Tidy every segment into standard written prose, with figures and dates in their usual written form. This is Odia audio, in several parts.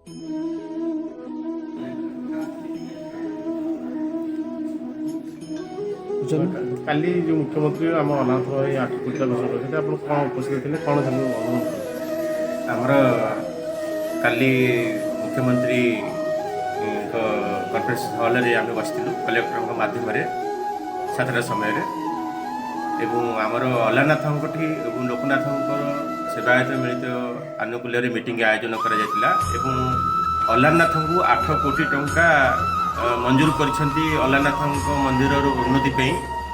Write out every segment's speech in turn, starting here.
କାଲି ଯେଉଁ ମୁଖ୍ୟମନ୍ତ୍ରୀ ଆମ ଅନାଥ ଏଇ 8 କୋଟି ଟଙ୍କା ଘୋଷଣା କରିଛନ୍ତି, ଆପଣ କ'ଣ ଉପସ୍ଥିତ ଥିଲେ, କ'ଣ ତାଙ୍କୁ ଅନୁରୋଧ କଲେ? ଆମର କାଲି ମୁଖ୍ୟମନ୍ତ୍ରୀ କନଫରେନ୍ସ ହଲ୍ରେ ଆମେ ବସିଥିଲୁ କଲେକ୍ଟରଙ୍କ ମାଧ୍ୟମରେ 7ଟା ସମୟରେ, ଏବଂ ଆମର ଅଲାନାଥଙ୍କଠି ଏବଂ ଲୋକନାଥଙ୍କର ସେବାୟତ ମିଳିତ ଆନୁକୂଲ୍ୟରେ ମିଟିଂ ଆୟୋଜନ କରାଯାଇଥିଲା ଏବଂ ଅଲାରନାଥଙ୍କୁ 8 କୋଟି ଟଙ୍କା ମଞ୍ଜୁର କରିଛନ୍ତି। ଅଲାରନାଥଙ୍କ ମନ୍ଦିରର ଉନ୍ନତି ପାଇଁ,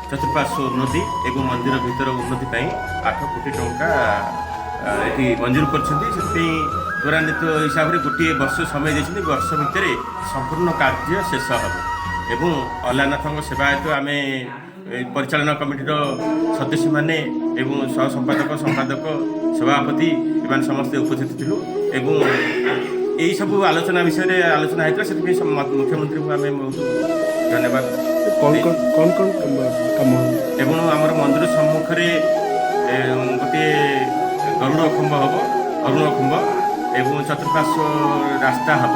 ଚତୁଃପାର୍ଶ୍ୱ ଉନ୍ନତି ଏବଂ ମନ୍ଦିର ଭିତର ଉନ୍ନତି ପାଇଁ 8 କୋଟି ଟଙ୍କା ଏଠି ମଞ୍ଜୁର କରିଛନ୍ତି। ସେଥିପାଇଁ ତ୍ୱରାନ୍ୱିତ ହିସାବରେ ଗୋଟିଏ ବର୍ଷ ସମୟ ଦେଇଛନ୍ତି, ବର୍ଷ ଭିତରେ ସମ୍ପୂର୍ଣ୍ଣ କାର୍ଯ୍ୟ ଶେଷ ହେବ ଏବଂ ଅଲାରନାଥଙ୍କ ସେବାୟତ ଆମେ ପରିଚାଳନା କମିଟିର ସଦସ୍ୟମାନେ ଏବଂ ସହ ସମ୍ପାଦକ ସଭାପତି ଏମାନେ ସମସ୍ତେ ଉପସ୍ଥିତ ଥିଲୁ ଏବଂ ଏହିସବୁ ଆଲୋଚନା ବିଷୟରେ ଆଲୋଚନା ହୋଇଥିଲା। ସେଥିପାଇଁ ମୁଖ୍ୟମନ୍ତ୍ରୀଙ୍କୁ ଆମେ ବହୁତ ଧନ୍ୟବାଦ। କାମ ଏବଂ ଆମର ମନ୍ଦିର ସମ୍ମୁଖରେ ଗୋଟିଏ ଗରୁଡ଼ ଖମ୍ବ ହେବ, ଅରୁଣ ଖମ୍ବ ଏବଂ ଚତୁଃପାର୍ଶ୍ୱ ରାସ୍ତା ହେବ,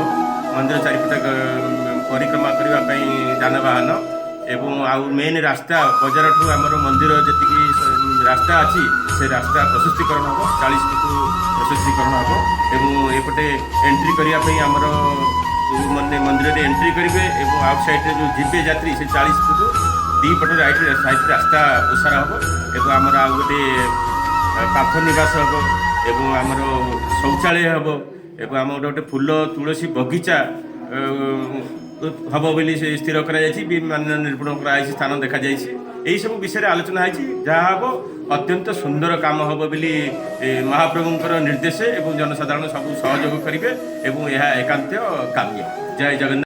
ମନ୍ଦିର ଚାରିପଟେ ପରିକ୍ରମା କରିବା ପାଇଁ ଯାନବାହନ ଏବଂ ଆଉ ମେନ୍ ରାସ୍ତା ବଜାରଠୁ ଆମର ମନ୍ଦିର ଯେତିକି ରାସ୍ତା ଅଛି ସେ ରାସ୍ତା ପ୍ରଶସ୍ତୀକରଣ ହେବ, 40 ଫୁଟ ପ୍ରଶସ୍ତୀକରଣ ହେବ ଏବଂ ଏପଟେ ଏଣ୍ଟ୍ରି କରିବା ପାଇଁ ଆମର ମାନେ ମନ୍ଦିରରେ ଏଣ୍ଟ୍ରି କରିବେ ଏବଂ ଆଉଟ୍ ସାଇଡ଼୍ରେ ଯେଉଁ ଯିବେ ଯାତ୍ରୀ ସେ 40 ଫୁଟ ଦୁଇ ପଟ ସାଇଡ଼୍ ରାସ୍ତା ଓସାରା ହେବ ଏବଂ ଆମର ଆଉ ଗୋଟେ ପାର୍ଥ ନିବାସ ହେବ ଏବଂ ଆମର ଶୌଚାଳୟ ହେବ ଏବଂ ଆମର ଗୋଟେ ଫୁଲ ତୁଳସୀ ବଗିଚା ହେବ ବୋଲି ସେ ସ୍ଥିର କରାଯାଇଛି, ବି ମାନ ନିରୂପଣ କରାଯାଇଛି, ସ୍ଥାନ ଦେଖାଯାଇଛି। ଏହିସବୁ ବିଷୟରେ ଆଲୋଚନା ହୋଇଛି, ଯାହା ହେବ ଅତ୍ୟନ୍ତ ସୁନ୍ଦର କାମ ହେବ ବୋଲି ମହାପ୍ରଭୁଙ୍କର ନିର୍ଦ୍ଦେଶ ଏବଂ ଜନସାଧାରଣ ସବୁ ସହଯୋଗ କରିବେ ଏବଂ ଏହା ଏକାନ୍ତ କାମ୍ୟ। ଜୟ ଜଗନ୍ନାଥ।